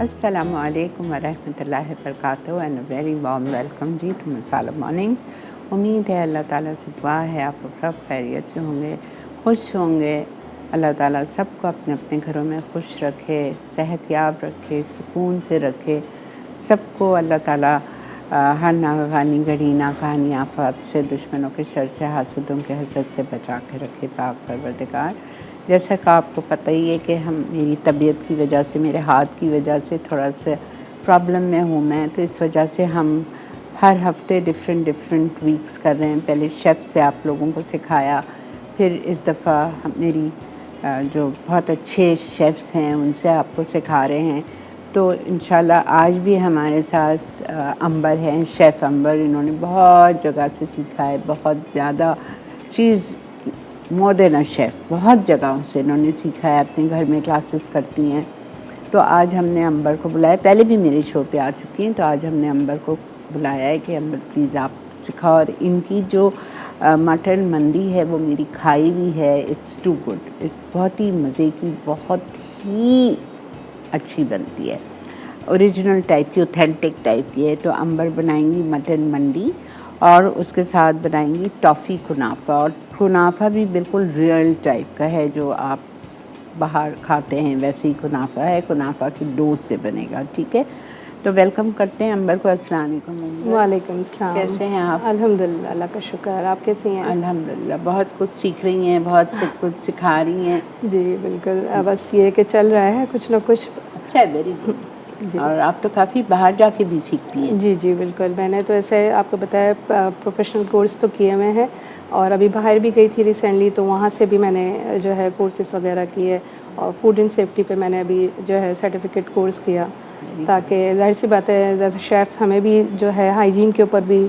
अस्सलामु अलैकुम वरहमतुल्लाहि वबरकातुहू and very warm welcome ji to masala morning. उम्मीद है अल्लाह ताला से दुआ है आप लोग सब खैरियत से होंगे, खुश होंगे। अल्लाह ताला सबको अपने अपने घरों में खुश रखे, सेहतयाब रखे, सुकून से रखे। सबको अल्लाह ताला हर नागहानी घड़ी नाकानी आफत से, दुश्मनों के शर से, हासदों के हसद से बचा के रखे पाक परवरदिगार। जैसा कि आपको पता ही है कि मेरी तबीयत की वजह से, मेरे हाथ की वजह से थोड़ा सा प्रॉब्लम में हूँ मैं, तो इस वजह से हम हर हफ्ते डिफरेंट वीक्स कर रहे हैं। पहले शेफ़ से आप लोगों को सिखाया, फिर इस दफ़ा मेरी जो बहुत अच्छे शेफ़्स हैं उनसे आपको सिखा रहे हैं। तो इंशाल्लाह आज भी हमारे साथ अंबर हैं, शेफ़ अंबर। इन्होंने बहुत जगह से सीखा है, बहुत ज़्यादा चीज़ मोर देन अ शेफ़, बहुत जगहों से इन्होंने सीखा है, अपने घर में क्लासेस करती हैं। तो आज हमने अंबर को बुलाया, पहले भी मेरे शो पे आ चुकी हैं, तो आज हमने अंबर को बुलाया है कि अंबर प्लीज़ आप सिखाओ। और इनकी जो मटन मंदी है वो मेरी खाई हुई है, इट्स टू गुड, बहुत ही मज़े की, बहुत ही अच्छी बनती है, ओरिजिनल टाइप की, ऑथेंटिक टाइप की है। तो अंबर बनाएंगी मटन मंडी और उसके साथ बनाएंगी टॉफ़ी कुनाफा। और कुनाफा भी बिल्कुल रियल टाइप का है, जो आप बाहर खाते हैं वैसे ही कुनाफा है, कुनाफा की डो से बनेगा। ठीक है, तो वेलकम करते हैं अंबर को। अस्सलाम वालेकुम अंबर। वालेकुम सलाम। कैसे हैं आप? अल्हम्दुलिल्लाह, अल्लाह का शुक्र। आप कैसी हैं? अल्हम्दुलिल्लाह, बहुत कुछ सीख रही हैं, बहुत से कुछ सिखा रही हैं। जी बिल्कुल, बस ये कि चल रहा है कुछ ना कुछ। अच्छा है, वेरी गुड। जी और आप तो काफ़ी बाहर जाके भी सीखती हैं। जी जी बिल्कुल। मैंने तो ऐसे आपको बताया प्रोफेशनल कोर्स तो किए हुए हैं, और अभी बाहर भी गई थी रिसेंटली, तो वहाँ से भी मैंने जो है कोर्सेज़ वगैरह किए। और फूड एंड सेफ्टी पे मैंने अभी जो है सर्टिफिकेट कोर्स किया, ताकि ज़ाहिर सी बात है एज अ शेफ़ हमें भी जो है हाइजीन के ऊपर भी,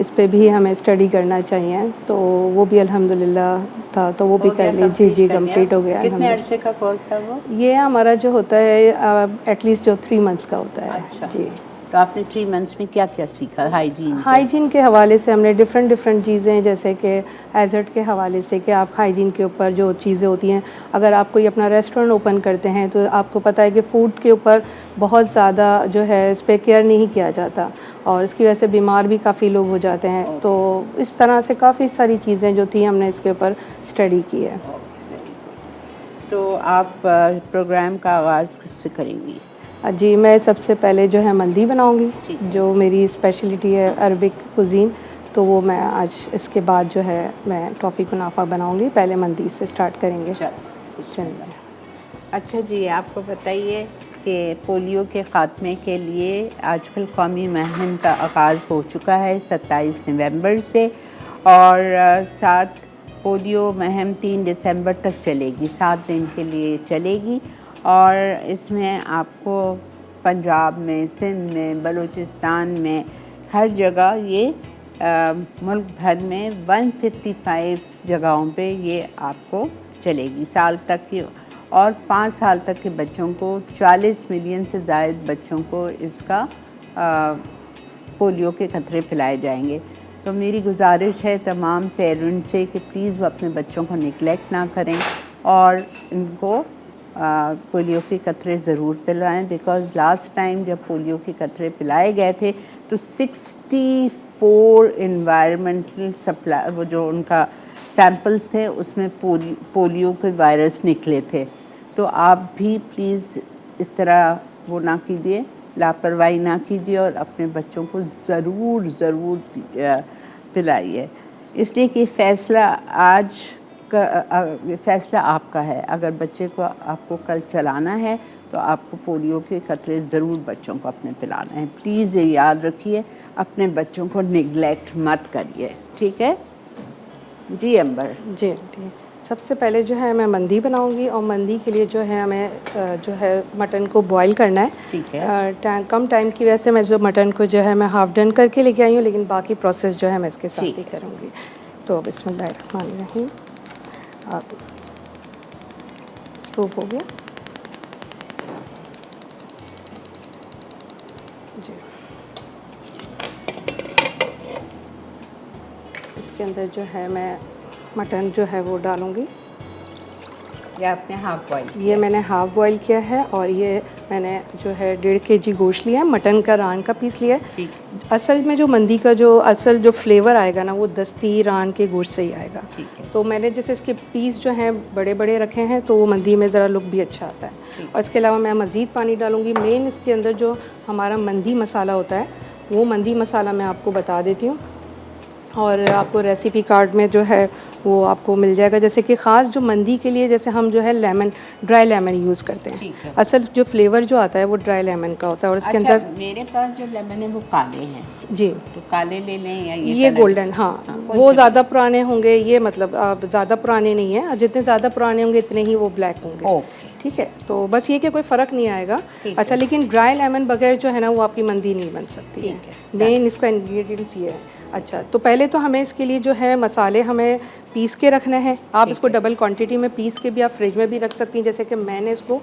इस पे भी हमें स्टडी करना चाहिए। तो वो भी अल्हम्दुलिल्लाह था, तो वो भी हो कर गया, ली। जी कंप्लीट जी कर लिया। कंप्लीट हो गया कितने अल्हम्दुलिल्लाह। अरसे का कोर्स था वो? ये हमारा जो होता है एटलीस्ट जो 3 मंथ्स का होता है। अच्छा, जी। तो आपने 3 मंथ्स में क्या क्या सीखा हाइजीन पे? हाइजीन के हवाले से हमने डिफरेंट चीज़ें, जैसे कि हैज़र्ड के हवाले से कि आप हाइजीन के ऊपर जो चीज़ें होती हैं, अगर आप कोई अपना रेस्टोरेंट ओपन करते हैं तो आपको पता है कि फ़ूड के ऊपर बहुत ज़्यादा जो है इस पर केयर नहीं किया जाता, और इसकी वजह से बीमार भी काफ़ी लोग हो जाते हैं। तो इस तरह से काफ़ी सारी चीज़ें जो थी हमने इसके ऊपर स्टडी की है। Okay, very good. तो आप प्रोग्राम का आगाज़ किससे करेंगी? जी, मैं सबसे पहले जो है मंदी बनाऊंगी, ठीक है। जो मेरी स्पेशलिटी है अरबिक कुज़ीन। तो वो मैं आज इसके बाद जो है मैं टॉफ़ी कुनाफा बनाऊंगी। पहले मंदी से स्टार्ट करेंगे। चलो, चलिए। अच्छा जी, आपको बताइए कि पोलियो के ख़ात्मे के लिए आजकल कौमी मुहिम का आगाज़ हो चुका है 27 नवंबर से, और साथ पोलियो मुहिम 3 दिसंबर तक चलेगी, 7 दिन के लिए चलेगी। और इसमें आपको पंजाब में, सिंध में, बलूचिस्तान में, हर जगह ये मुल्क भर में 155 जगहों पे ये आपको चलेगी साल तक की। और 5 साल तक के बच्चों को, 40 मिलियन से ज़ायद बच्चों को इसका पोलियो के खतरे पिलाए जाएंगे। तो मेरी गुजारिश है तमाम पेरेंट्स से कि प्लीज़ वो अपने बच्चों को निगलेक्ट ना करें और इनको पोलियो के कतरे ज़रूर पिलाएं। बिकॉज़ लास्ट टाइम जब पोलियो के कतरे पिलाए गए थे तो 64 इन्वायरमेंटल सप्लाई, वो जो उनका सैम्पल्स थे उसमें पोलियो के वायरस निकले थे। तो आप भी प्लीज़ इस तरह वो ना कीजिए, लापरवाही ना कीजिए और अपने बच्चों को ज़रूर पिलाइए। इसलिए कि फ़ैसला आज का फ़ैसला आपका है। अगर बच्चे को आपको कल चलाना है तो आपको पोलियो के कतरे ज़रूर बच्चों को अपने पिलाना है। प्लीज़ ये याद रखिए, अपने बच्चों को निगलेक्ट मत करिए। ठीक है जी अंबर? जी ठीक। सबसे पहले जो है मैं मंदी बनाऊंगी, और मंदी के लिए जो है हमें जो है मटन को बॉईल करना है। ठीक है। कम टाइम की वजह से मैं जो मटन को जो है मैं हाफ़ डन करके लेके आई हूँ, लेकिन बाकी प्रोसेस जो है मैं इसके साथ ही करूँगी। तो बिस्मिल्लाहिर्रहमानिर्रहीम। अब स्टोव हो गया जी। इसके अंदर जो है मैं मटन जो है वो डालूँगी। ये आपने हाफ बॉईल किया? ये मैंने हाफ बॉईल किया है और ये मैंने जो है 1.5 kg गोश्त लिया है, मटन का रान का पीस लिया है। ठीक। असल में जो मंदी का जो असल जो फ्लेवर आएगा ना वो दस्ती रान के गोश्त से ही आएगा। ठीक है। तो मैंने जैसे इसके पीस जो हैं बड़े बड़े रखे हैं तो वो मंदी में ज़रा लुक भी अच्छा आता है। और इसके अलावा मैं मज़ीद पानी डालूँगी। मेन इसके अंदर जो हमारा मंदी मसाला होता है वो मंदी मसाला मैं आपको बता देती हूँ और आपको रेसिपी कार्ड में जो है वो आपको मिल जाएगा। जैसे कि ख़ास जो मंदी के लिए जैसे हम जो है लेमन, ड्राई लेमन यूज़ करते हैं। असल जो फ्लेवर जो आता है वो ड्राई लेमन का होता है और इसके अंदर मेरे पास जो लेमन है वो काले हैं जी, तो काले ले लें या ये गोल्डन। हाँ, वो ज़्यादा पुराने होंगे, ये मतलब ज़्यादा पुराने नहीं हैं, जितने ज़्यादा पुराने होंगे इतने ही वो ब्लैक होंगे। ठीक है, तो बस ये कि कोई फ़र्क नहीं आएगा। अच्छा, लेकिन ड्राई लेमन बगैर जो है ना वो आपकी मंदी नहीं बन सकती है। मेन इसका इंग्रेडिएंट्स ये है। अच्छा, तो पहले तो हमें इसके लिए जो है मसाले हमें पीस के रखने हैं। आप इसको डबल क्वांटिटी में पीस के भी आप फ्रिज में भी रख सकती हैं। जैसे कि मैंने इसको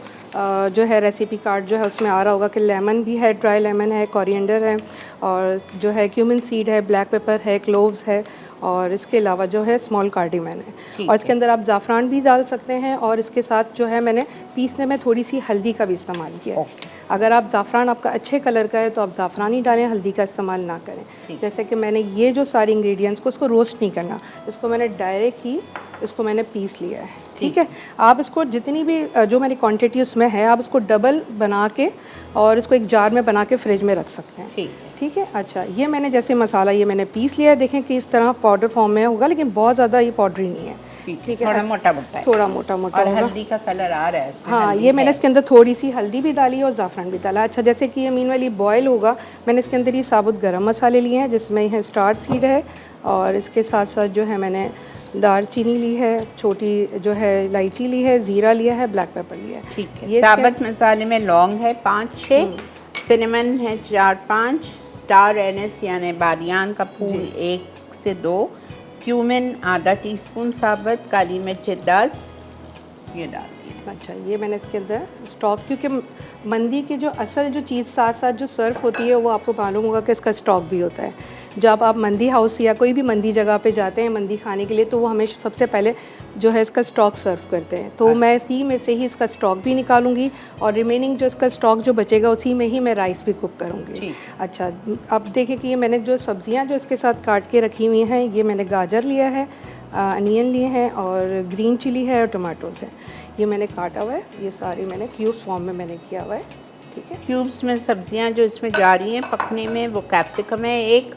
जो है रेसिपी कार्ड जो है उसमें आ रहा होगा कि लेमन भी है, ड्राई लेमन है, कोरिएंडर है और जो है क्यूमिन सीड है, ब्लैक पेपर है, क्लोव्स है और इसके अलावा जो है स्मॉल कार्डिमन है और इसके अंदर आप ज़ाफ़रान भी डाल सकते हैं और इसके साथ जो है मैंने पीसने में थोड़ी सी हल्दी का भी इस्तेमाल किया। अगर आप ज़ाफ़रान आपका अच्छे कलर का है तो आप ज़ाफ़रान ही डालें, हल्दी का इस्तेमाल ना करें। जैसे कि मैंने ये जो सारी इंग्रेडिएंट्स को इसको रोस्ट नहीं करना, इसको मैंने डायरेक्ट ही इसको मैंने पीस लिया है। ठीक है, आप इसको जितनी भी जो मेरी क्वांटिटी उसमें है आप इसको डबल बना के और इसको एक जार में बना के फ्रिज में रख सकते हैं। ठीक है। अच्छा, ये मैंने जैसे मसाला ये मैंने पीस लिया है, देखें कि इस तरह पाउडर फॉर्म में होगा लेकिन बहुत ज़्यादा ये पाउडरी नहीं है। ठीक है, थोड़ा मोटा मोटा है, थोड़ा मोटा मोटा और हल्दी का कलर आ रहा है इसमें। हाँ, ये मैंने इसके अंदर थोड़ी सी हल्दी भी डाली है और ज़ाफ़रान भी डाला। अच्छा, जैसे कि ये मीन वाली बॉयल होगा, मैंने इसके अंदर ये साबुत गरम मसाले लिए हैं जिसमें है स्टार सीड है और इसके साथ साथ जो है मैंने दार चीनी ली है, छोटी जो है इलायची ली है, ज़ीरा लिया है, ब्लैक पेपर लिया है। ठीक है। साबुत मसाले में लौंग है 5-6, सिनेमन है 4-5, स्टार एनिस यानी बादियान का फूल 1 से 2, क्यूमिन आधा टीस्पून साबुत, काली मिर्च 10, ये डाल दिया। अच्छा, ये मैंने इसके अंदर स्टॉक, क्योंकि मंदी की जो असल जो चीज़ साथ साथ जो सर्व होती है वो आपको मालूम होगा कि इसका स्टॉक भी होता है। जब आप मंदी हाउस या कोई भी मंदी जगह पे जाते हैं मंदी खाने के लिए तो वो हमेशा सबसे पहले जो है इसका स्टॉक सर्व करते हैं। तो मैं इसी में से ही इसका स्टॉक भी निकालूंगी और रिमेनिंग जो इसका स्टॉक जो बचेगा उसी में ही मैं राइस भी कुक करूँगी। अच्छा, अब देखें कि ये मैंने जो सब्ज़ियाँ जो इसके साथ काट के रखी हुई हैं, ये मैंने गाजर लिया है, अनियन लिए हैं और ग्रीन चिली है और टमाटोज़ हैं, ये मैंने काटा हुआ है। ये सारी मैंने क्यूब फॉर्म में मैंने किया हुआ है। ठीक है, क्यूब्स में सब्जियां जो इसमें जा रही हैं पकने में वो कैप्सिकम है 1,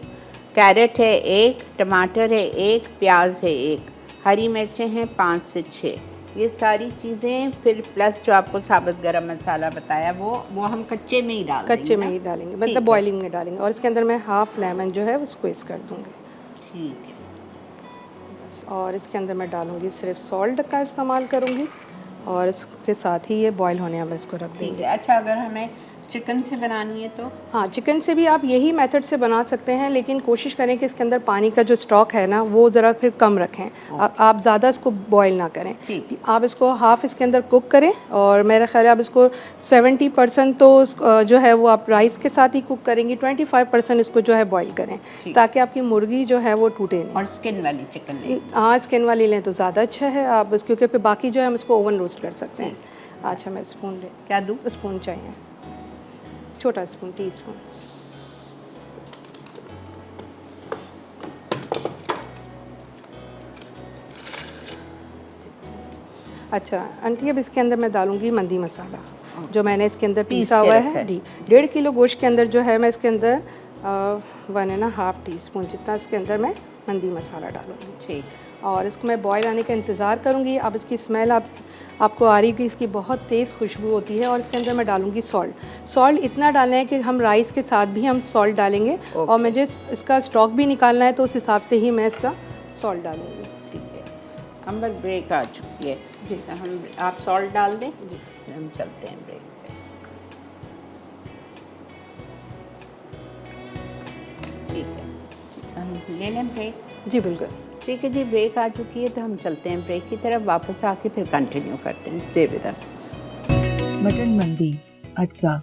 कैरेट है 1, टमाटर है 1, प्याज है 1, हरी मिर्चें हैं 5 से 6। ये सारी चीज़ें फिर प्लस जो आपको साबुत गरम मसाला बताया वो हम कच्चे में ही डालेंगे, मतलब बॉइलिंग में डालेंगे और इसके अंदर मैं हाफ लेमन जो है वो स्क्वीज़ कर दूँगी। ठीक है, और इसके अंदर मैं डालूँगी सिर्फ सॉल्ट का इस्तेमाल करूँगी और इसके साथ ही ये बॉईल होने हम इसको रख देंगे। अच्छा, अगर हमें चिकन से बनानी है तो? हाँ, चिकन से भी आप यही मेथड से बना सकते हैं लेकिन कोशिश करें कि इसके अंदर पानी का जो स्टॉक है ना वो ज़रा फिर कम रखें। आप ज़्यादा इसको बॉईल ना करें, आप इसको हाफ़ इसके अंदर कुक करें और मेरा ख्याल है आप इसको 70% तो जो है वो आप राइस के साथ ही कुक करेंगी, 25% इसको जो है बॉईल करें ताकि आपकी मुर्गी जो है वो टूटे नहीं। और स्किन वाली चिकन लें? हाँ, स्किन वाली लें तो ज़्यादा अच्छा है आप, क्योंकि फिर बाकी जो है हम इसको ओवन रोस्ट कर सकते हैं। अच्छा, मैं स्पून ले, क्या दूँ? स्पून चाहिए, छोटा स्पून, टीस्पून। अच्छा आंटी, अब इसके अंदर मैं डालूंगी मंदी मसाला जो मैंने इसके अंदर पीसा हुआ है जी। 1.5 किलो गोश्त के अंदर जो है मैं इसके अंदर 1.5 टीस्पून जितना इसके अंदर मैं मंदी मसाला डालूंगी। ठीक, और इसको मैं बॉयल आने का इंतज़ार करूँगी। अब इसकी स्मेल आपको आ रही है कि इसकी बहुत तेज़ खुशबू होती है और इसके अंदर मैं डालूँगी सॉल्ट इतना डालना है कि हम राइस के साथ भी हम सॉल्ट डालेंगे और मुझे इसका स्टॉक भी निकालना है तो उस हिसाब से ही मैं इसका सॉल्ट डालूँगी। ठीक है, अंबर ब्रेक आ चुकी है जी, हम आप सॉल्ट डाल दें जी, फिर हम चलते हैं ब्रेक पे। ठीक है, हम ले लें ब्रेक? जी बिल्कुल, ठीक है जी, ब्रेक आ चुकी है तो हम चलते हैं ब्रेक की तरफ, वापस आके फिर कंटिन्यू करते हैं। Stay with us. मटन मंदी अज्जा: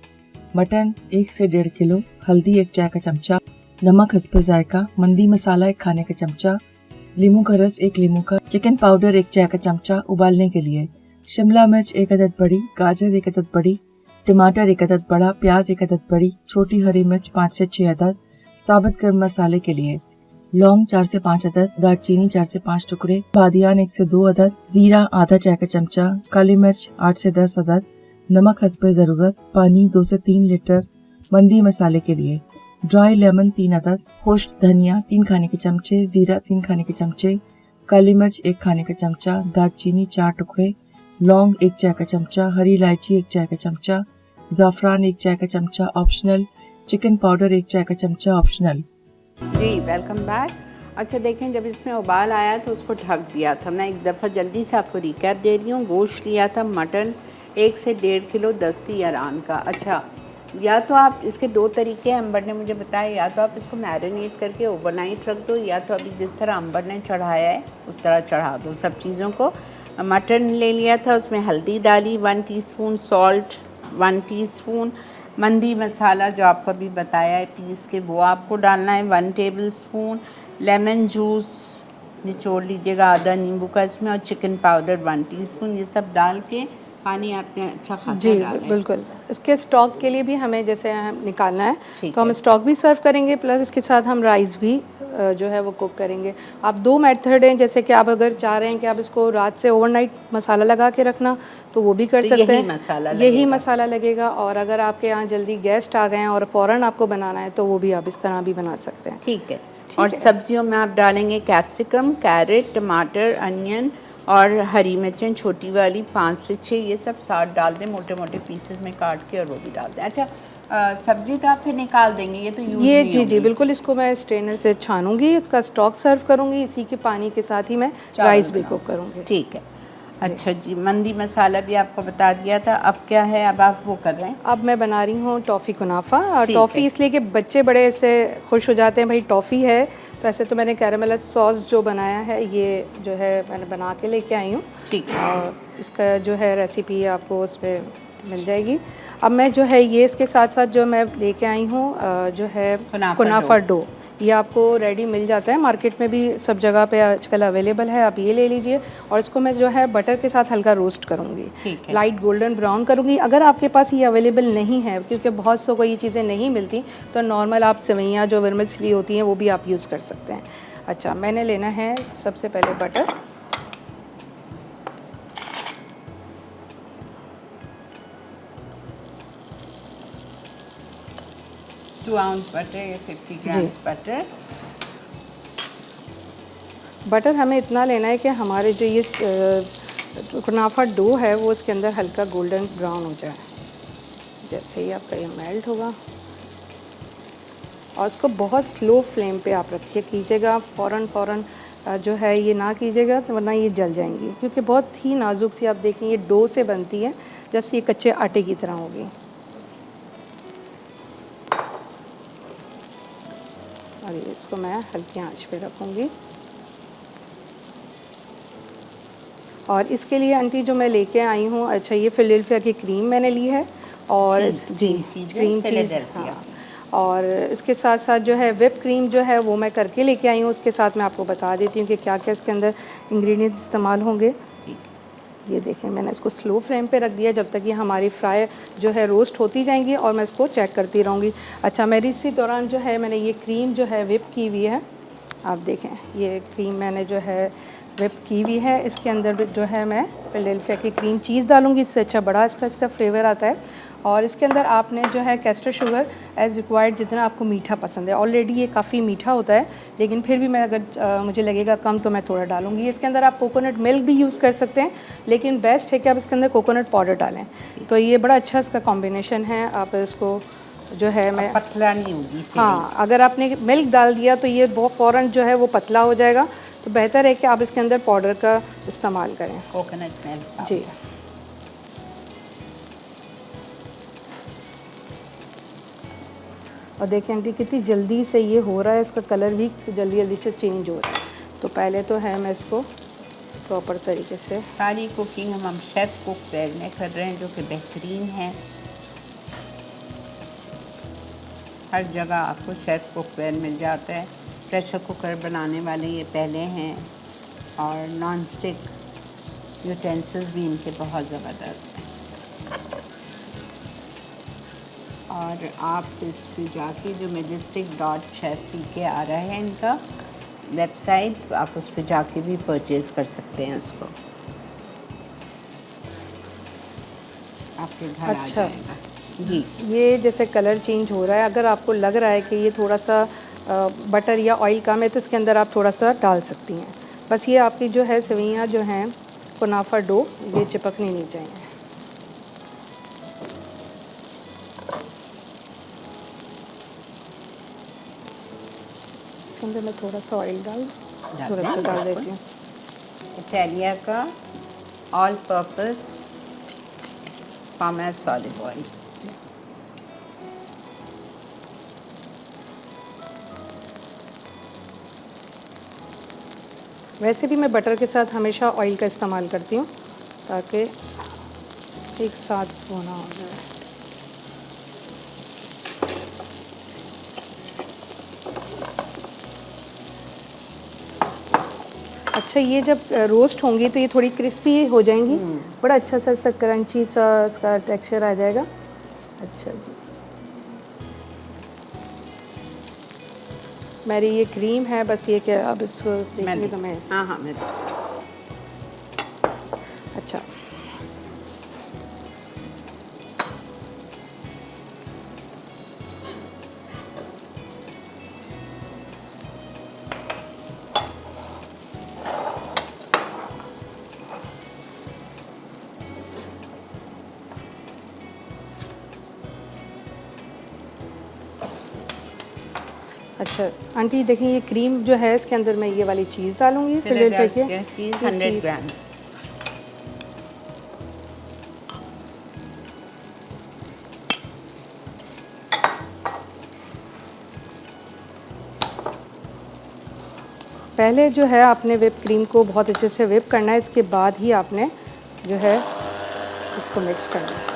मटन 1 से 1.5 किलो, हल्दी 1 चाय का चमचा, नमक हस्ब जायका, मंदी मसाला 1 खाने का चमचा, नींबू का रस 1 नींबू का, चिकन पाउडर 1 चाय का चमचा उबालने के लिए, शिमला मिर्च 1 अदद बड़ी, गाजर 1 अदद बड़ी, टमाटर 1 अदद बड़ा, प्याज 1 अदद बड़ी, छोटी हरी मिर्च 5 से 6 अदद। साबुत गर्म मसाले के लिए लौंग 4 से 5 अदद, दालचीनी 4 से 5 टुकड़े, बादियान 1 से 2 अदद, जीरा आधा चाय का चमचा, काली मिर्च 8 से 10 अदद, नमक हस्बे ज़रूरत, पानी 2 से 3 लीटर। मंदी मसाले के लिए ड्राई लेमन 3 अदद, खुश्क धनिया 3 खाने के चमचे, जीरा 3 खाने के चमचे, काली मिर्च 1 खाने का चमचा, दालचीनी 4 टुकड़े, लौंग 1 चाय का चमचा, हरी इलायची 1 चाय का चमचा, ज़ाफ़रान 1 चाय का चमचा ऑप्शनल, चिकन पाउडर 1 चाय का चमचा ऑप्शनल। जी वेलकम बैक। अच्छा देखें, जब इसमें उबाल आया तो उसको ढक दिया था। मैं एक दफ़ा जल्दी से आपको रिकैप दे रही हूँ। गोश्त लिया था मटन 1 से 1.5 किलो दस्ती ईरान का। अच्छा, या तो आप इसके 2 तरीके अंबर ने मुझे बताया, या तो आप इसको मैरिनेट करके ओवरनाइट रख दो, या तो अभी जिस तरह अंबर ने चढ़ाया है उस तरह चढ़ा दो सब चीज़ों को। मटन ले लिया था, उसमें हल्दी डाली 1 टीस्पून, सॉल्ट 1 टीस्पून, मंदी मसाला जो आपको अभी बताया है पीस के वो आपको डालना है 1 टेबलस्पून, लेमन जूस निचोड़ लीजिएगा आधा नींबू का इसमें, और चिकन पाउडर 1 टीस्पून। ये सब डाल के पानी आपने अच्छा खासा जी डालें। बिल्कुल। इसके स्टॉक के लिए भी हमें जैसे निकालना है ठीक तो हम है। स्टॉक भी सर्व करेंगे, प्लस इसके साथ हम राइस भी जो है वो कुक करेंगे। आप 2 मेथड हैं, जैसे कि आप अगर चाह रहे हैं कि आप इसको रात से ओवरनाइट मसाला लगा के रखना तो वो भी कर तो सकते यही हैं, मसाला यही लगेगा। मसाला लगेगा। और अगर आपके यहाँ जल्दी गेस्ट आ गए हैं और फ़ौरन आपको बनाना है तो वो भी आप इस तरह भी बना सकते हैं। ठीक है। और सब्जियों में आप डालेंगे कैप्सिकम, कैरेट, टमाटर, अनियन और हरी मिर्चें छोटी वाली 5 से 6, ये सब साथ डाल दें मोटे मोटे पीसेस में काट के, और वो भी डाल दें। अच्छा, सब्जी तो आप फिर निकाल देंगे, ये तो यूज़ ये नहीं जी होगी। बिल्कुल, इसको मैं स्ट्रेनर से छानूंगी, इसका स्टॉक सर्व करूंगी, इसी के पानी के साथ ही मैं चावल राइस भी बनाओ। कुक करूंगी। ठीक है। अच्छा जी, मंदी मसाला भी आपको बता दिया था। अब क्या है, अब आप वो कर रहे हैं? अब मैं बना रही हूँ टॉफ़ी कुनाफा। और ठीक टॉफ़ी है। इसलिए कि बच्चे बड़े इससे खुश हो जाते हैं, भाई टॉफ़ी है। तो ऐसे तो मैंने कैरामेल सॉस जो बनाया है ये जो है मैंने बना के लेके आई हूँ, ठीक है। और इसका जो है रेसिपी आपको उस पर मिल जाएगी। अब मैं जो है ये इसके साथ साथ जो मैं लेके आई हूँ जो है कुनाफा डो, ये आपको रेडी मिल जाता है मार्केट में भी, सब जगह पे आजकल अवेलेबल है, आप ये ले लीजिए। और इसको मैं जो है बटर के साथ हल्का रोस्ट करूँगी, लाइट गोल्डन ब्राउन करूँगी। अगर आपके पास ये अवेलेबल नहीं है, क्योंकि बहुत सौ को ये चीज़ें नहीं मिलती, तो नॉर्मल आप सेवइयाँ जो वर्मिसेली होती हैं वो भी आप यूज़ कर सकते हैं। अच्छा, मैंने लेना है सबसे पहले बटर। 2 आउंस बटर या 50 ग्राम बटर। बटर हमें इतना लेना है कि हमारे जो ये कुनाफा डो है वो इसके अंदर हल्का गोल्डन ब्राउन हो जाए। जैसे ही आपका ये मेल्ट होगा, और इसको बहुत स्लो फ्लेम पे आप रखिए कीजिएगा, फ़ौरन जो है ये ना कीजिएगा, तो वरना ये जल जाएंगी, क्योंकि बहुत ही नाजुक सी, आप देखें ये डो से बनती है, जैसे ये कच्चे आटे की तरह होगी। और ये इसको मैं हल्की आंच पे रखूँगी। और इसके लिए आंटी जो मैं लेके आई हूँ, अच्छा ये फिलाडेल्फिया की क्रीम मैंने ली है, और क्रीम चीज़, हाँ। और इसके साथ साथ जो है व्हिप क्रीम जो है वो मैं करके लेके आई हूँ, उसके साथ मैं आपको बता देती हूँ कि क्या क्या इसके अंदर इंग्रेडिएंट्स इस्तेमाल होंगे। ये देखें, मैंने इसको स्लो फ्लेम पे रख दिया जब तक ये हमारी फ्राई जो है रोस्ट होती जाएंगी, और मैं इसको चेक करती रहूँगी। अच्छा, मेरी इसी दौरान जो है मैंने ये क्रीम जो है व्हिप की हुई है, आप देखें ये क्रीम मैंने जो है व्हिप की हुई है। इसके अंदर जो है मैं फिलाडेल्फिया की क्रीम चीज़ डालूँगी, इससे अच्छा बड़ा इसका फ्लेवर आता है। और इसके अंदर आपने जो है कैस्टर शुगर एज़ रिक्वायर्ड, जितना आपको मीठा पसंद है। ऑलरेडी ये काफ़ी मीठा होता है, लेकिन फिर भी मैं अगर मुझे लगेगा कम तो मैं थोड़ा डालूँगी। इसके अंदर आप कोकोनट मिल्क भी यूज़ कर सकते हैं, लेकिन बेस्ट है कि आप इसके अंदर कोकोनट पाउडर डालें। तो ये बड़ा अच्छा इसका कॉम्बिनेशन है। आप इसको जो है मैं पतला नहीं होगी। हाँ, अगर आपने मिल्क डाल दिया तो ये बहुत फ़ौरन जो है वो पतला हो जाएगा, तो बेहतर है कि आप इसके अंदर पाउडर का इस्तेमाल करें, कोकोनट मिल्क। जी। और देखें आंटी कितनी जल्दी से ये हो रहा है, इसका कलर भी जल्दी जल्दी से चेंज हो रहा है। तो पहले तो है मैं इसको प्रॉपर तरीके से, सारी कुकिंग हम शेफ़ कुकवेयर में कर रहे हैं, जो कि बेहतरीन है। हर जगह आपको शेफ़ कुकवेयर मिल जाता है। प्रेशर कुकर बनाने वाले ये पहले हैं, और नॉन स्टिक यूटेंसिल्स भी इनके बहुत ज़बरदस्त हैं। और आप इस पे जाके जो मैजेस्टिक डॉट शेफ पी के आ रहा है इनका वेबसाइट, आप उस पे जाके भी परचेज़ कर सकते हैं उसको, आपके घर आ अच्छा। जाएगा। जी, ये जैसे कलर चेंज हो रहा है, अगर आपको लग रहा है कि ये थोड़ा सा बटर या ऑयल कम है तो इसके अंदर आप थोड़ा सा डाल सकती हैं। बस ये आपकी जो है सेवइयाँ जो हैं कुनाफा डो, ये चिपकनी नहीं चाहिए। इसके अंदर मैं थोड़ा सा ऑयल थोड़ा सा डाल देती हूँ। इटालिया का all purpose pomace olive oil. वैसे भी मैं बटर के साथ हमेशा ऑयल का इस्तेमाल करती हूँ ताकि एक साथ होना हो जाए। अच्छा, ये जब रोस्ट होंगी तो ये थोड़ी क्रिस्पी हो जाएंगी, बड़ा अच्छा सा क्रंची सा इसका टेक्सचर आ जाएगा। अच्छा जी, मेरी ये क्रीम है, बस ये क्या अब इसको देखेंगे तो मैं हाँ मैं अच्छा। अच्छा आंटी देखिए, ये क्रीम जो है इसके अंदर मैं ये वाली चीज़ डालूंगी फिलाडेल्फिया चीज़ 100 ग्राम। पहले जो है आपने व्हिप क्रीम को बहुत अच्छे से व्हिप करना है, इसके बाद ही आपने जो है इसको मिक्स करना है।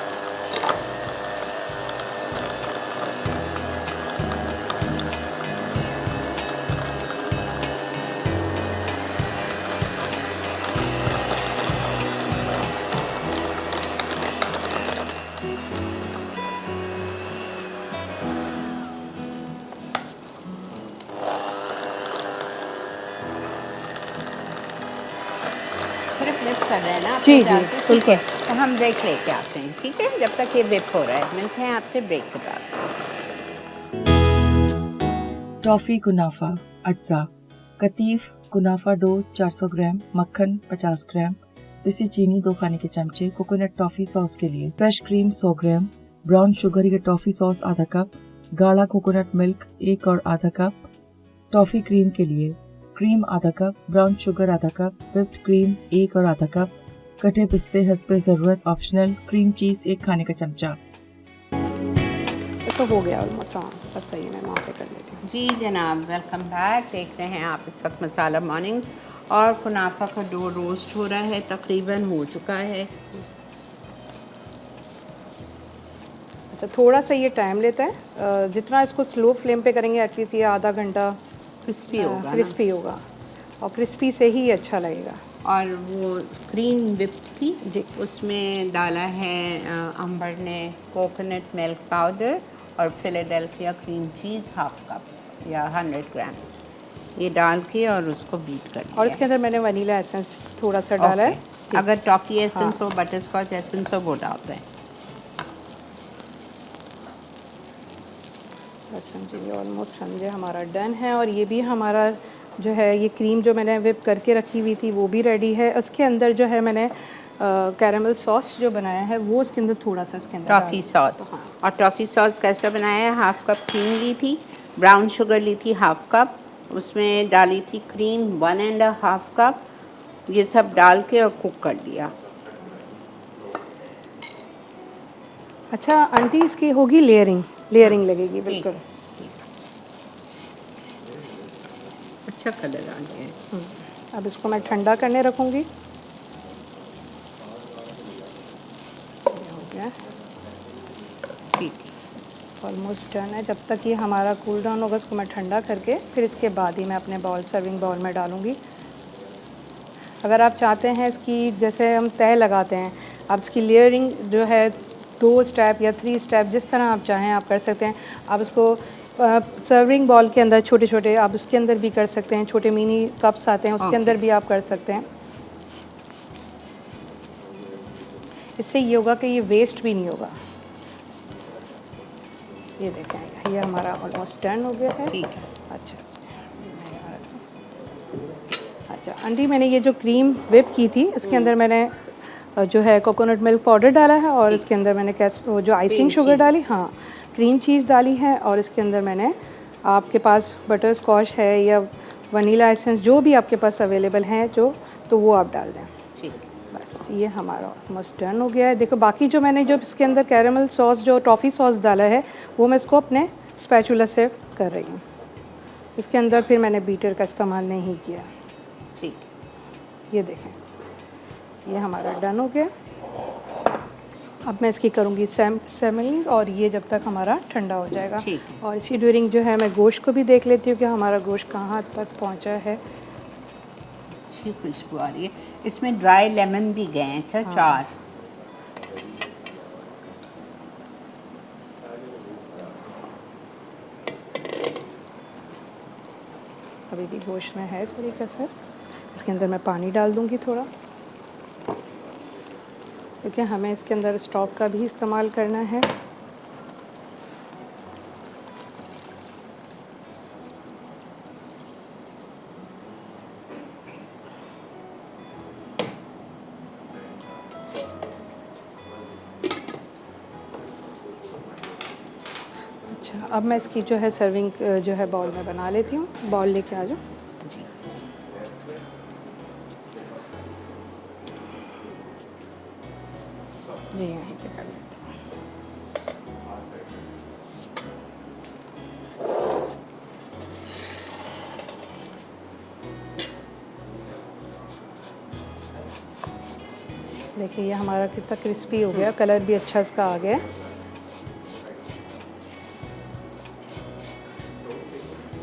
सिर्फ मिक्स कर रहे हैं ना? जी, आपने जी, डाल के? ठीक बिल्कुल। है, तो हम ब्रेक लेके आते हैं। ठीक है, जब तक ये व्हिप हो रहा है मिलते हैं आपसे ब्रेक के बाद। टॉफ़ी कुनाफा अज्जा कतीफ कुनाफा डो 400 ग्राम, मक्खन 50 ग्राम, पिसी चीनी 2 खाने के चमचे, कोकोनट टॉफ़ी सॉस के लिए फ्रेश क्रीम 100 ग्राम, ब्राउन शुगर या टॉफ़ी सॉस आधा कप, गाढ़ा कोकोनट मिल्क 1 और आधा कप, टॉफ़ी क्रीम के लिए क्रीम आधा कप, ब्राउन शुगर आधा कप, व्हिप्ड क्रीम 1 और आधा कप, कटे पिस्ते हस्बे ज़रूरत ऑप्शनल, क्रीम चीज़ 1 खाने का चमचा। तो हो गया ऑलमोस्ट। हाँ बस सही है, मैं वहाँ पे कर लेती हूँ। जी जनाब, वेलकम बैक। देख रहे हैं आप इस वक्त मसाला मॉर्निंग, और कुनाफा का डो रोस्ट हो रहा है, तकरीबन हो चुका है। अच्छा, थोड़ा सा ये टाइम लेता है, जितना इसको स्लो फ्लेम पे करेंगे एटलीस्ट ये आधा घंटा क्रिस्पी होगा ना? क्रिस्पी होगा, और क्रिस्पी से ही अच्छा लगेगा। और वो क्रीम व्हिप थी जी, उसमें डाला है अंबर ने कोकोनट मिल्क पाउडर और फिलाडेल्फिया क्रीम चीज़ हाफ कप या 100 ग्राम, ये डाल के और उसको बीट कर दिया। और इसके अंदर मैंने वनीला एसेंस थोड़ा सा डाला है। ओके। अगर टॉफ़ी एसेंस हो, बटर स्कॉच एसेंस हो, वो डालते हैं। बस समझिए, ऑलमोस्ट समझे हमारा डन है। और ये भी हमारा जो है ये क्रीम जो मैंने व्हिप करके रखी हुई थी वो भी रेडी है। उसके अंदर जो है मैंने कैरेमल सॉस जो बनाया है वो इसके अंदर थोड़ा सा इसके अंदर टॉफ़ी सॉस। तो हाँ, और टॉफ़ी सॉस कैसा बनाया है? हाफ कप क्रीम ली थी, ब्राउन शुगर ली थी हाफ कप, उसमें डाली थी क्रीम 1.5 कप, ये सब डाल के और कुक कर लिया। अच्छा आंटी, इसकी होगी लेयरिंग लगेगी बिल्कुल। अच्छा कलर आ गया है। अब इसको मैं ठंडा करने रखूँगी। हो गया, ठीक। ऑलमोस्ट डन है। जब तक ये हमारा कूल डाउन होगा इसको मैं ठंडा करके फिर इसके बाद ही मैं अपने सर्विंग बाउल में डालूँगी। अगर आप चाहते हैं इसकी, जैसे हम तह लगाते हैं, आप इसकी लेयरिंग जो है 2 स्टेप या 3 स्टेप जिस तरह आप चाहें आप कर सकते हैं। आप इसको सर्विंग बॉल के अंदर छोटे छोटे आप उसके अंदर भी कर सकते हैं, छोटे मिनी कप्स आते हैं उसके अंदर भी आप कर सकते हैं। इससे ये होगा कि ये वेस्ट भी नहीं होगा। ये देखें, ये हमारा ऑलमोस्ट डन हो गया है। ठीक है। अच्छा आंटी, मैंने ये जो क्रीम whip की थी इसके अंदर मैंने जो है कोकोनट मिल्क पाउडर डाला है और इसके अंदर मैंने वो जो आइसिंग शुगर डाली, हाँ क्रीम चीज़ डाली है, और इसके अंदर मैंने, आपके पास बटर स्कॉच है या वनीला एसेंस जो भी आपके पास अवेलेबल हैं जो, तो वो आप डाल दें। ठीक। बस ये हमारा ऑलमोस्ट डन हो गया है। देखो बाकी जो मैंने जो इसके अंदर कैरेमल सॉस जो टॉफ़ी सॉस डाला है वो मैं इसको अपने स्पैचुला से कर रही हूँ। इसके अंदर फिर मैंने बीटर का इस्तेमाल नहीं किया। ठीक। ये देखें, ये हमारा डन हो गया। अब मैं इसकी करूँगी सेमलिंग, और ये जब तक हमारा ठंडा हो जाएगा। ठीक है। और इसी ड्यूरिंग जो है मैं गोश्त को भी देख लेती हूँ कि हमारा गोश्त कहाँ तक पहुँचा है। अच्छी खुशबू आ रही है। इसमें ड्राई लेमन भी गए हैं। अच्छा, 4। अभी भी गोश्त में है थोड़ी कसर। इसके अंदर मैं पानी डाल दूँगी थोड़ा, क्योंकि हमें इसके अंदर स्टॉक का भी इस्तेमाल करना है। अच्छा, अब मैं इसकी जो है सर्विंग जो है बाउल में बना लेती हूँ। बाउल लेके आ जाओ। जी यहीं पे कर लेते हैं। देखिए ये हमारा कितना क्रिस्पी हो गया, कलर भी अच्छा इसका आ गया।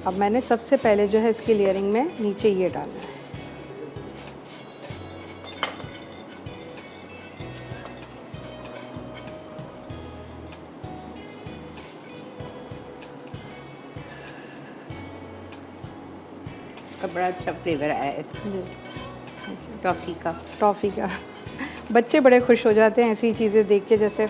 अब मैंने सबसे पहले जो है इसकी लेयरिंग में नीचे ये डालना है। बड़ा अच्छा फ्लेवर आया है टॉफ़ी का बच्चे बड़े खुश हो जाते हैं ऐसी चीज़ें देख के। जैसे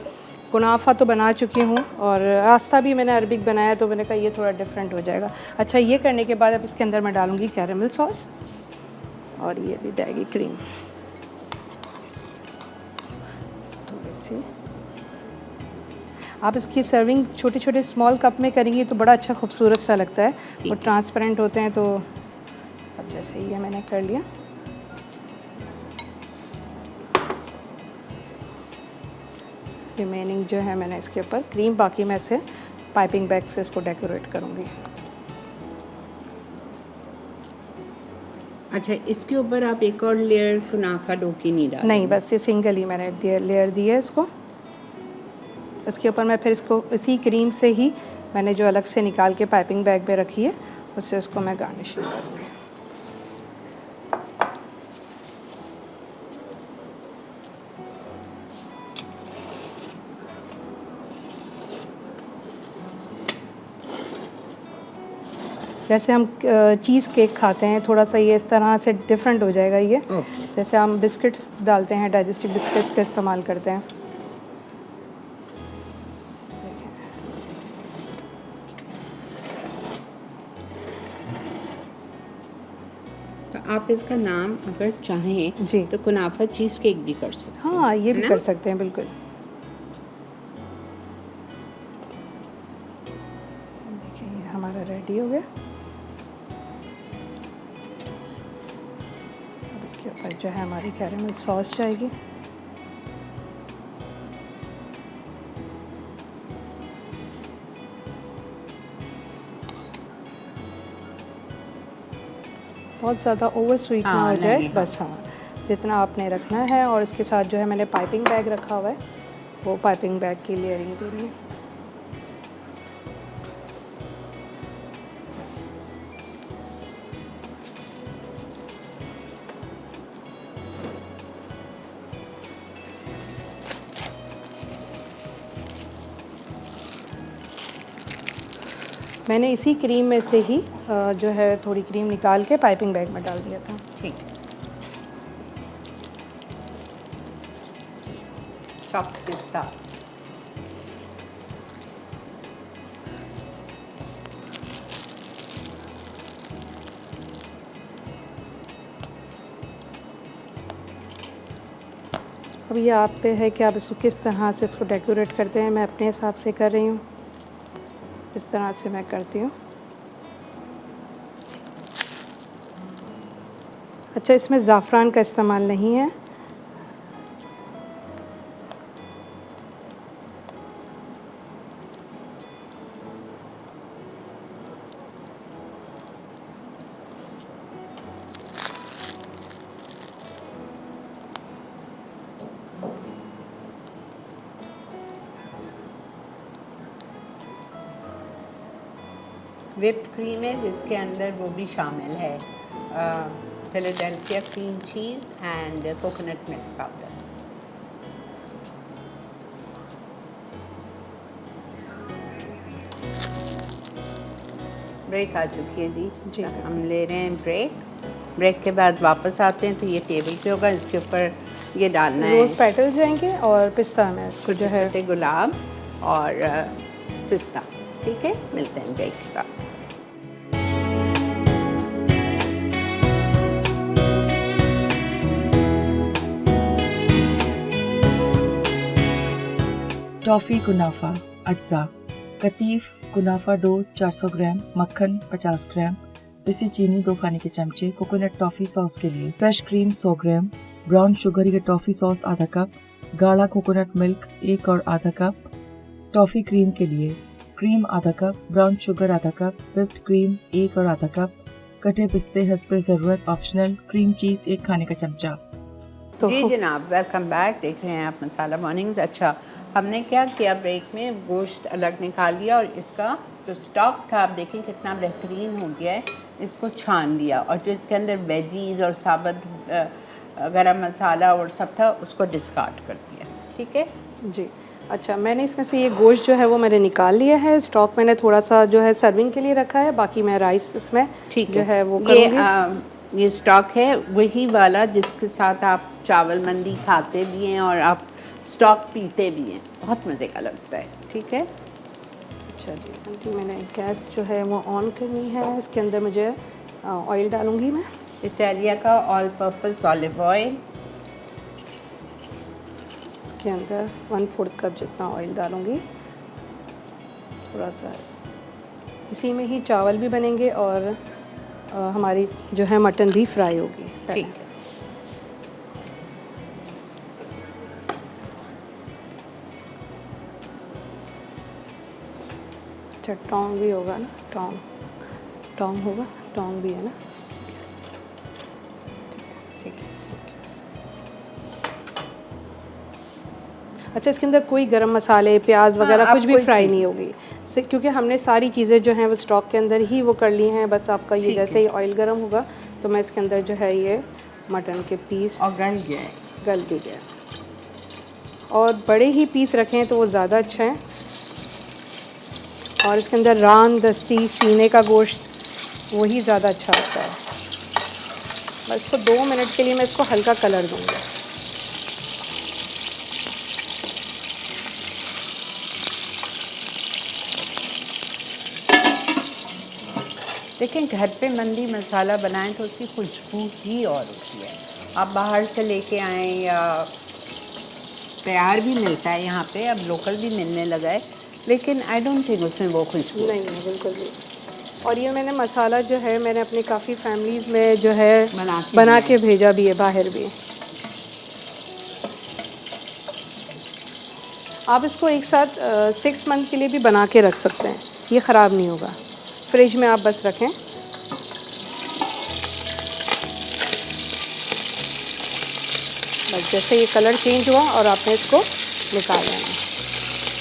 कुनाफा तो बना चुकी हूँ, और आस्ता भी मैंने अरबिक बनाया, तो मैंने कहा ये थोड़ा डिफरेंट हो जाएगा। अच्छा, ये करने के बाद अब इसके अंदर मैं डालूँगी कैरेमल सॉस, और ये भी जाएगी क्रीम थोड़ी सी। आप इसकी सर्विंग छोटे छोटे स्मॉल कप में करेंगी तो बड़ा अच्छा खूबसूरत सा लगता है, वो ट्रांसपेरेंट होते हैं। तो अब जैसे ये मैंने कर लिया, रिमेनिंग जो है मैंने इसके ऊपर क्रीम, बाकी मैं इसे पाइपिंग बैग से इसको डेकोरेट करूँगी। अच्छा, इसके ऊपर आप एक और लेयर कुनाफा डो की नहीं डाल? नहीं, बस ये सिंगल ही मैंने लेयर दी है इसको। इसके ऊपर मैं फिर इसको इसी क्रीम से ही मैंने जो अलग से निकाल के पाइपिंग बैग में रखी है उससे इसको मैं गार्निशिंग करूँगी। जैसे हम चीज़ केक खाते हैं, थोड़ा सा ये इस तरह से डिफरेंट हो जाएगा ये। जैसे हम बिस्किट्स डालते हैं, डाइजेस्टिव बिस्किट्स का इस्तेमाल करते हैं। तो आप इसका नाम अगर चाहें जी तो कुनाफा चीज़ केक भी कर सकते हैं। हाँ, ये भी कर सकते हैं बिल्कुल। देखिए ये हमारा रेडी हो गया। अब इसके ऊपर जो है हमारी कैरेमल सॉस जाएगी। बहुत ज़्यादा ओवर स्वीट ना हो जाए, बस हाँ जितना आपने रखना है। और इसके साथ जो है मैंने पाइपिंग बैग रखा हुआ है, वो पाइपिंग बैग की लेयरिंग देनी है। मैंने इसी क्रीम में से ही जो है थोड़ी क्रीम निकाल के पाइपिंग बैग में डाल दिया था। ठीक है। चॉप्ड पिस्ता, अब ये आप पे है कि आप इसको किस तरह से इसको डेकोरेट करते हैं। मैं अपने हिसाब से कर रही हूँ, इस तरह से मैं करती हूँ। अच्छा, इसमें ज़ाफ़रान का इस्तेमाल नहीं है। व्हिप्ड क्रीम है जिसके अंदर वो भी शामिल है, Philadelphia cream cheese and coconut milk powder. Break आ चुकी है जी। हम ले रहे हैं ब्रेक के बाद वापस आते हैं तो ये टेबल पे होगा, इसके ऊपर ये डालना है रोज़ पेटल जाएंगे और पिस्ता में इसको जो है छोटे गुलाब और पिस्ता। ठीक है, मिलते हैं ब्रेक के बाद। टॉफ़ी कुनाफा अज्जा, कतीफ़ कुनाफा डो 400 ग्राम, मक्खन 50 ग्राम, पिसी चीनी 2 खाने के चमचे, कोकोनट टॉफ़ी सॉस के लिए फ्रेश क्रीम 100 ग्राम, ब्राउन शुगर या टॉफ़ी सॉस आधा कप, गाढ़ा कोकोनट मिल्क 1 और आधा कप, टॉफ़ी क्रीम के लिए क्रीम आधा कप, ब्राउन शुगर आधा कप, व्हिप्ड क्रीम 1 और आधा कप, कटे पिस्ते हस्बे ज़रूरत ऑप्शनल, क्रीम चीज़ 1 खाने का चमचा। तो जी जनाब, वेलकम बैक। देख रहे हैं आप मसाला मॉर्निंग्स। अच्छा, हमने क्या किया, ब्रेक में गोश्त अलग निकाल लिया और इसका जो स्टॉक था आप देखें कितना बेहतरीन हो गया है, इसको छान लिया और जो इसके अंदर वेजीज़ और साबुत गरम मसाला और सब था उसको डिस्कार्ड कर दिया। ठीक है जी। अच्छा, मैंने इसमें से ये गोश्त जो है वो मैंने निकाल लिया है। स्टॉक मैंने थोड़ा सा जो है सर्विंग के लिए रखा है, बाकी मैं राइस इसमें ठीक जो है वो ये स्टॉक है वही वाला जिसके साथ आप चावल मंदी खाते भी हैं और आप स्टॉक पीते भी हैं, बहुत मज़े का लगता है। ठीक है। अच्छा जी आंटी, मैंने गैस जो है वो ऑन करनी है। इसके अंदर मुझे ऑयल डालूँगी मैं, इटालिया का ऑल पर्पस ऑलिव ऑयल। इसके अंदर 1/4 कप जितना ऑयल डालूँगी। थोड़ा सा इसी में ही चावल भी बनेंगे और हमारी जो है मटन भी फ्राई होगी। ठीक है। अच्छा, टोंग भी होगा ना, टोंग होगा, टोंग भी है ना। ठीक है। अच्छा, इसके अंदर कोई गरम मसाले प्याज वगैरह कुछ भी फ्राई नहीं होगी क्योंकि हमने सारी चीज़ें जो हैं वो स्टॉक के अंदर ही वो कर ली हैं। बस आपका ये जैसे ही ऑयल गर्म होगा तो मैं इसके अंदर जो है ये मटन के पीस और गल भी गया और बड़े ही पीस रखें तो वो ज़्यादा अच्छा है। और इसके अंदर रान दस्ती सीने का गोश्त वही ज़्यादा अच्छा होता है। बस इसको 2 मिनट के लिए मैं इसको हल्का कलर दूँगी। देखें, घर पे मंदी मसाला बनाएं तो उसकी खुशबू ही और होती है। आप बाहर से लेके आएँ या तैयार भी मिलता है यहाँ पे, अब लोकल भी मिलने लगा है, लेकिन आई डोंट थिंक उसमें वो खुशबू नहीं है, बिल्कुल भी। और ये मैंने मसाला जो है मैंने अपनी काफ़ी फैमिलीज़ में जो है बना के भेजा भी है बाहर भी। आप इसको एक साथ 6 मंथ के लिए भी बना के रख सकते हैं, ये ख़राब नहीं होगा। फ्रिज में आप बस रखें। बस जैसे ये कलर चेंज हुआ और आपने इसको निकाल लेना।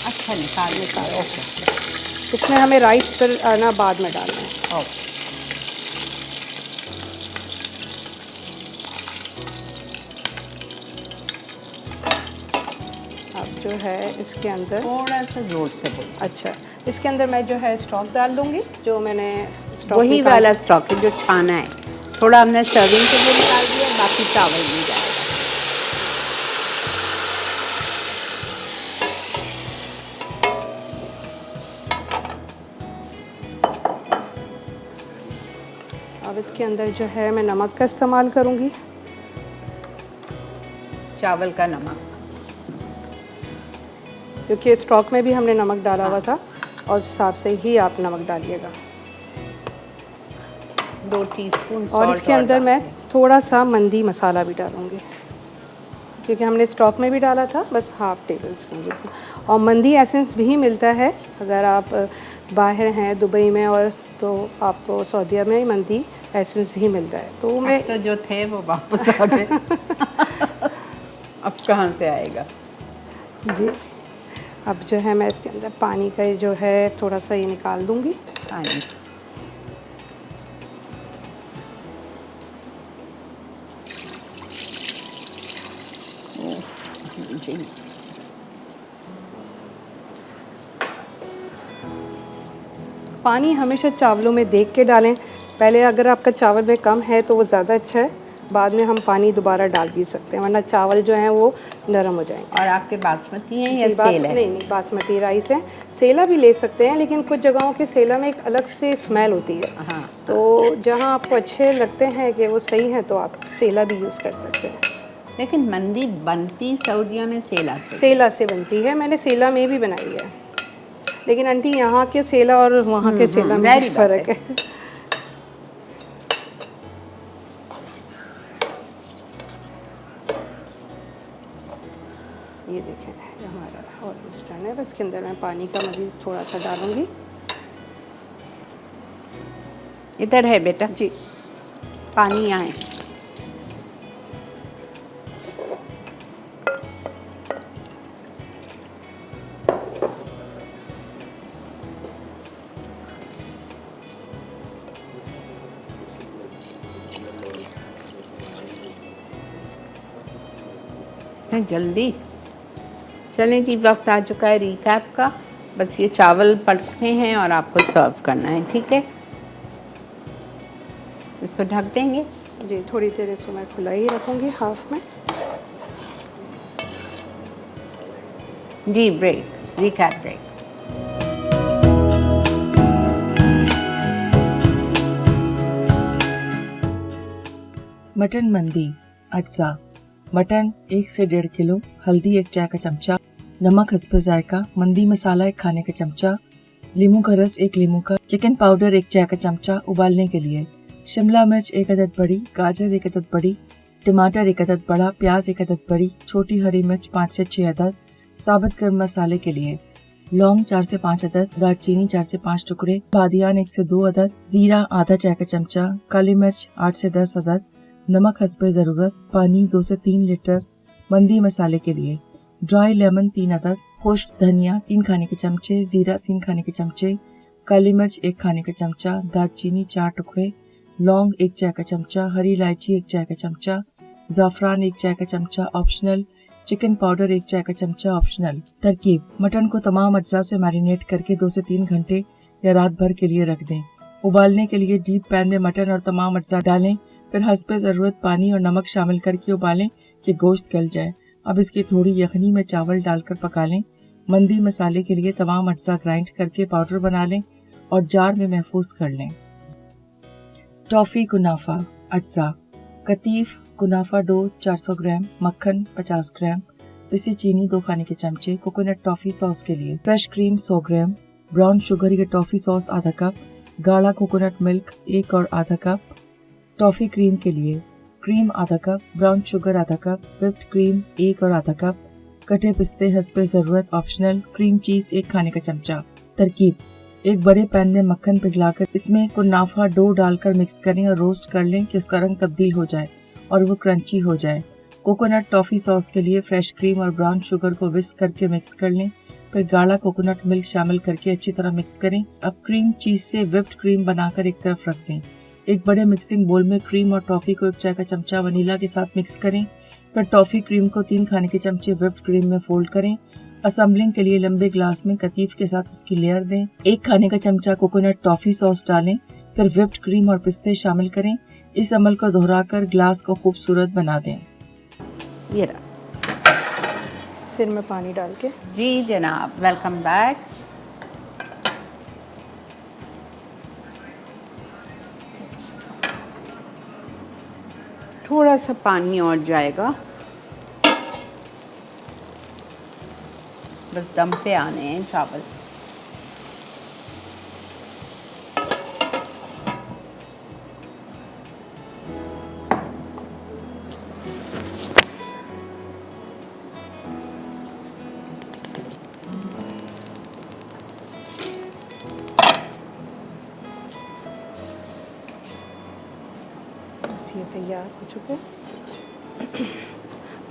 अच्छा, निकाल। ओके। इसमें हमें राइस पर ना बाद में डालना है। ओके। आप जो है इसके अंदर थोड़ा सा जोर से बोलो। अच्छा, इसके अंदर मैं जो है स्टॉक डाल दूँगी, जो मैंने स्टॉक वही वाला स्टॉक है जो छाना है। थोड़ा हमने सर्विंग के लिए निकाल दिया, बाकी चावल में जाएगा। अब इसके अंदर जो है मैं नमक का इस्तेमाल करूँगी। चावल का नमक, क्योंकि स्टॉक में भी हमने नमक डाला हुआ था, और उस हिसाब से ही आप नमक डालिएगा। 2 टीस्पून और salt इसके अंदर डाल मैं दें। थोड़ा सा मंदी मसाला भी डालूँगी, क्योंकि हमने स्टॉक में भी डाला था, बस हाफ टेबल स्पून। और मंदी एसेंस भी मिलता है, अगर आप बाहर हैं दुबई में, और तो आपको सऊदीया में मंदी एसेंस भी मिलता है। तो मैं अब तो जो थे वो वापस आ गए। अब कहाँ से आएगा? जी, अब जो है मैं इसके अंदर पानी का जो है थोड़ा सा ये निकाल दूँगी। पानी जी। पानी हमेशा चावलों में देख के डालें। पहले अगर आपका चावल में कम है तो वो ज़्यादा अच्छा है, बाद में हम पानी दोबारा डाल भी सकते हैं, वरना चावल जो हैं वो नरम हो जाएंगे। और आपके बासमती हैं या जी, सेल है? नहीं, बासमती राइस है। सेला भी ले सकते हैं, लेकिन कुछ जगहों के सेला में एक अलग से स्मेल होती है। हाँ। तो जहाँ आपको अच्छे लगते हैं कि वो सही हैं, तो आप सेला भी यूज़ कर सकते हैं। लेकिन मंदी बनती सऊदीया में सेला से। सेला से बनती है, मैंने सेला में भी बनाई है, लेकिन आंटी यहाँ के सेला और वहाँ के सेला में ज़ाहिर बात फ़र्क है। ये देखें, ये हमारा ऑलमोस्ट डन है। बस इसके अंदर मैं पानी का मज़ीद थोड़ा सा डालूँगी। इधर है बेटा जी, पानी यहाँ है। है जल्दी। चलें जी, वक्त आ चुका है रिकैप का। बस ये चावल पलटने हैं और आपको सर्व करना है, ठीक है? इसको ढक देंगे। जी, थोड़ी देर इसको मैं खुला ही रखूँगी हाफ में। जी, ब्रेक, रिकैप ब्रेक। मटन मंदी अज्जा। मटन 1 से 1.5 किलो, हल्दी 1 चाय का चमचा, नमक हस्बे जायका, मंदी मसाला 1 खाने का चमचा, नींबू का रस 1 नींबू का, चिकन पाउडर 1 चाय का चमचा। उबालने के लिए शिमला मिर्च 1 अदद बड़ी, गाजर 1 अदद बड़ी, टमाटर 1 अदद बड़ा, प्याज 1 अदद बड़ी, छोटी हरी मिर्च 5 से 6 अदद। साबुत गर्म मसाले के लिए लौंग 4 से 5 अदद, दालचीनी 4 से 5 टुकड़े, बादियान 1 से 2 अदद, जीरा आधा चाय का चमचा, काली मिर्च 8 से 10 अदद, नमक हस्बे ज़रूरत, पानी 2 से 3 लीटर। मंदी मसाले के लिए ड्राई लेमन 3 अदद, खुश्क धनिया 3 खाने के चमचे, जीरा 3 खाने के चमचे, काली मिर्च 1 खाने का चमचा, दालचीनी 4 टुकड़े, लौंग 1 चाय का चमचा, हरी इलायची 1 चाय का चमचा, ज़ाफ़रान 1 चाय का चमचा ऑप्शनल, चिकन पाउडर 1 चाय का चमचा ऑप्शनल। तरकीब: मटन को तमाम अज्जा से मैरिनेट करके 2 से 3 घंटे या रात भर के लिए रख दें। उबालने के लिए डीप पैन में मटन और तमाम अज्जा डालें, फिर हस्बे ज़रूरत पानी और नमक शामिल करके उबालें कि गोश्त गल जाए। अब इसकी थोड़ी यखनी में चावल डालकर पका लें। मंदी मसाले के लिए तमाम अज्जा ग्राइंड करके पाउडर बना लें और जार में महफूज कर लें। टॉफ़ी कुनाफा अज्जा: कतीफ कुनाफा डो 400 ग्राम, मक्खन 50 ग्राम, पिसी चीनी 2 खाने के चमचे, कोकोनट टॉफ़ी सॉस के लिए फ्रेश क्रीम 100 ग्राम, ब्राउन शुगर या टॉफ़ी सॉस आधा कप, गाढ़ा कोकोनट मिल्क 1 और आधा कप, टॉफ़ी क्रीम के लिए क्रीम आधा कप, ब्राउन शुगर आधा कप, व्हिप्ड क्रीम 1 और आधा कप, कटे पिस्ते हस्बे ज़रूरत ऑप्शनल, क्रीम चीज़ 1 खाने का चमचा। तरकीब: एक बड़े पैन में मक्खन पिघलाकर इसमें कुनाफा डो डालकर मिक्स करें और रोस्ट कर लें कि उसका रंग तब्दील हो जाए और वो क्रंची हो जाए। कोकोनट टॉफ़ी सॉस के लिए फ्रेश क्रीम और ब्राउन शुगर को विस्क करके मिक्स कर लें, फिर गाढ़ा कोकोनट मिल्क शामिल करके अच्छी तरह मिक्स करें। अब क्रीम चीज़ से व्हिप्ड क्रीम बनाकर एक तरफ रख दें। एक बड़े मिक्सिंग बोल में क्रीम और टॉफ़ी को 1 चाय का चमचा वनीला के साथ मिक्स करें, फिर टॉफ़ी क्रीम को 3 खाने के चमचे व्हिप्ड क्रीम में फोल्ड करें असेंबलिंग के लिए लंबे ग्लास में कतीफ के साथ इसकी लेयर दें। 1 खाने का चमचा कोकोनट टॉफी सॉस डालें, फिर व्हिप्ड क्रीम और पिस्ते शामिल करें। इस अमल को दोहराकर ग्लास को खूबसूरत बना दें। ये रहा। फिर मैं पानी डाल के जी जनाब, वेलकम बैक। थोड़ा सा पानी और जाएगा, बस दम पे आने हैं चावल। बस ये तैयार हो चुके हैं।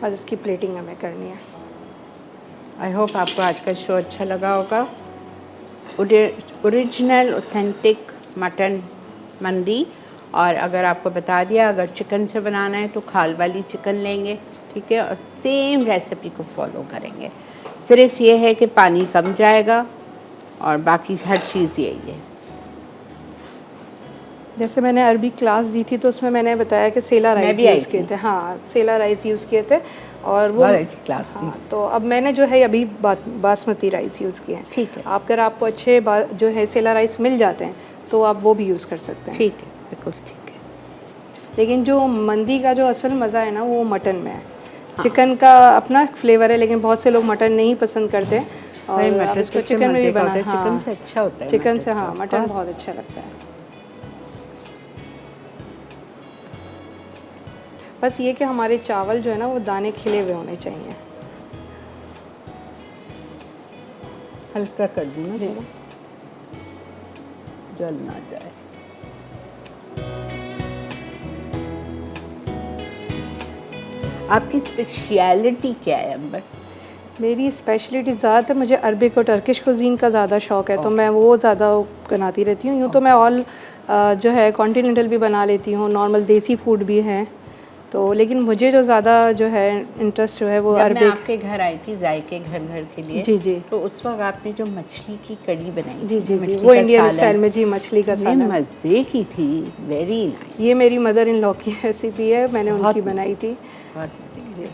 बस इसकी प्लेटिंग हमें करनी है। आई होप आपको आज का शो अच्छा लगा होगा। ओरिजिनल ऑथेंटिक मटन मंदी, और अगर आपको बता दिया अगर चिकन से बनाना है तो खाल वाली चिकन लेंगे, ठीक है, और सेम रेसिपी को फॉलो करेंगे। सिर्फ ये है कि पानी कम जाएगा और बाकी हर चीज़ यही है। जैसे मैंने अरबी क्लास दी थी तो उसमें मैंने बताया कि सेला मैं राइस भी आई यूज़ किए थी। थे। हाँ, सेला राइस यूज़ किए थे और वो बहुत अच्छी क्लास थी। हाँ, तो अब मैंने जो है अभी बासमती राइस यूज़ किए हैं। ठीक है। अगर आपको अच्छे जो है सेला राइस मिल जाते हैं तो आप वो भी यूज़ कर सकते हैं। ठीक है, बिल्कुल ठीक है। लेकिन जो मंदी का जो असल मज़ा है ना वो मटन में है। चिकन का अपना फ्लेवर है, लेकिन बहुत से लोग मटन नहीं पसंद करते और भाई, आप मटन इसको तो चिकन में भी बना। चिकन हाँ, से अच्छा होता है। चिकन से हाँ, तो, मटन बस। बहुत अच्छा लगता है। बस ये कि हमारे चावल जो है ना वो दाने खिले हुए होने चाहिए। हल्का कर दूँ ना जी। थोड़ा, जल ना जाए। आपकी स्पेशलिटी क्या है अंबर? मेरी स्पेशलिटी ज़्यादातर मुझे अरबिक और टर्किश कुजीन का ज़्यादा शौक़ है, तो मैं वो ज़्यादा बनाती रहती हूँ। यूँ तो मैं ऑल जो है कॉन्टिनेंटल भी बना लेती हूँ, नॉर्मल देसी फूड भी है तो, लेकिन मुझे जो ज़्यादा जो है इंटरेस्ट जो है वो जब मैं अरबिक। आपके घर आई थी जायके घर के लिए, जी जी तो उस वक्त आपने जो मछली की कड़ी बनाई जी थी, जी जी, मछली वो का इंडियन सालन, स्टाइल में जी, मछली का इतने सालन। मज़े की थी, वेरी नाइस। ये मेरी मदर इन लॉ की रेसिपी है, मैंने बहुत उनकी मज़े बनाई थी। बहुत मज़े की। जी।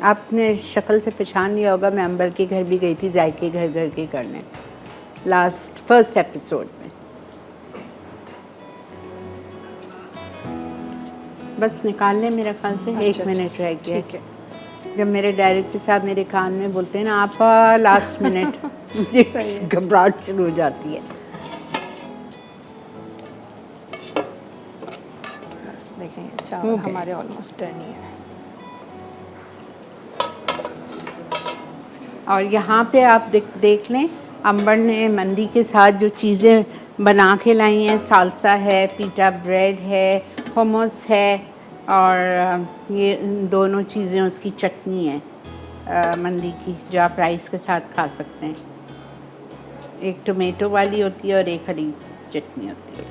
आपने शक्ल से पहचान लिया होगा, मैं अंबर के घर भी गई थी जायके घर के करने, फर्स्ट एपिसोड में। बस निकालने मेरे ख्याल से 1 मिनट रह गया। ठीक है। जब मेरे डायरेक्टर साहब मेरे कान में बोलते हैं ना आपा लास्ट मिनट, मुझे घबराहट शुरू हो जाती है। बस देखें चावल हमारे ऑलमोस्ट डन ही है। और यहाँ पे आप देख लें, अंबर ने मंदी के साथ जो चीज़ें बना के लाई हैं, सालसा है, पीटा ब्रेड है, hummus है, और ये दोनों चीज़ें उसकी चटनी है मंदी की, जो आप राइस के साथ खा सकते हैं। एक टोमेटो वाली होती है और एक हरी चटनी होती है।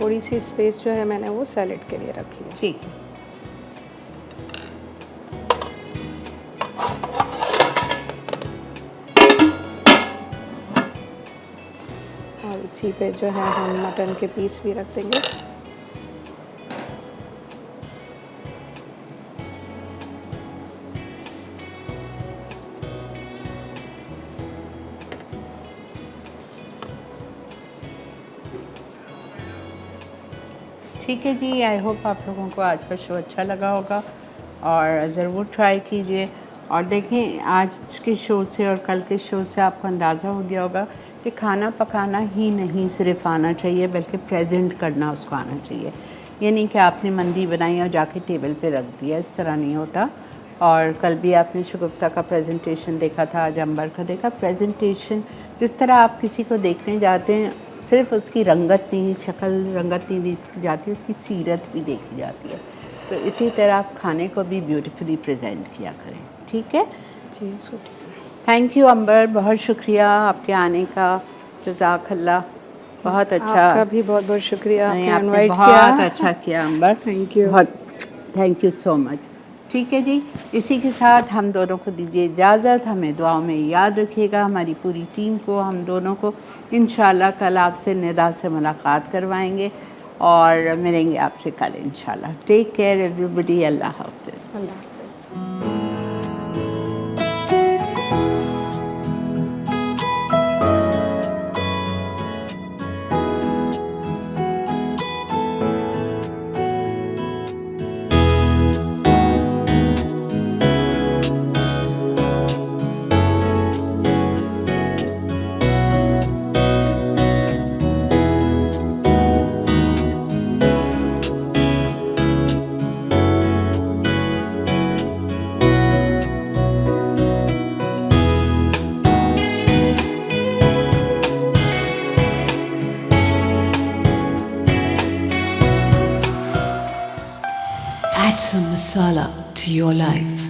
थोड़ी सी स्पेस जो है मैंने वो सैलेड के लिए रखी है। ठीक है। और इसी पे जो है हम मटन के पीस भी रख देंगे। ठीक है जी, आई होप आप लोगों को आज का शो अच्छा लगा होगा और ज़रूर ट्राई कीजिए। और देखें, आज के शो से और कल के शो से आपको अंदाज़ा हो गया होगा कि खाना पकाना ही नहीं सिर्फ आना चाहिए, बल्कि प्रेजेंट करना उसको आना चाहिए। ये नहीं कि आपने मंदी बनाई और जाके टेबल पे रख दिया, इस तरह नहीं होता। और कल भी आपने शगुफ्ता का प्रेजेंटेशन देखा था, आज अंबर का देखा। प्रेजेंटेशन जिस तरह आप किसी को देखने जाते हैं, सिर्फ उसकी रंगत नहीं, शक्ल रंगत नहीं देखी जाती, उसकी सीरत भी देखी जाती है। तो इसी तरह आप खाने को भी ब्यूटीफुली प्रेजेंट किया करें, ठीक है? जी इसको ठीक है। थैंक यू अंबर, बहुत शुक्रिया आपके आने का, जज़ाकल्लाह। बहुत अच्छा, आपका भी बहुत बहुत शुक्रिया, नहीं, आपने आपने इनवाइट बहुत किया। अच्छा किया अंबर, थैंक यू। बहुत थैंक यू सो मच। ठीक है जी, इसी के साथ हम दोनों को दीजिए इजाज़त। हमें दुआओं में याद रखिएगा, हमारी पूरी टीम को, हम दोनों को। इंशाल्लाह कल आपसे निदा से मुलाकात करवाएंगे और मिलेंगे आपसे कल इंशाल्लाह। टेक केयर एवरीबॉडी, अल्लाह हाफ़िज़। अल्लाह हाफ़िज़। Add some masala to your life.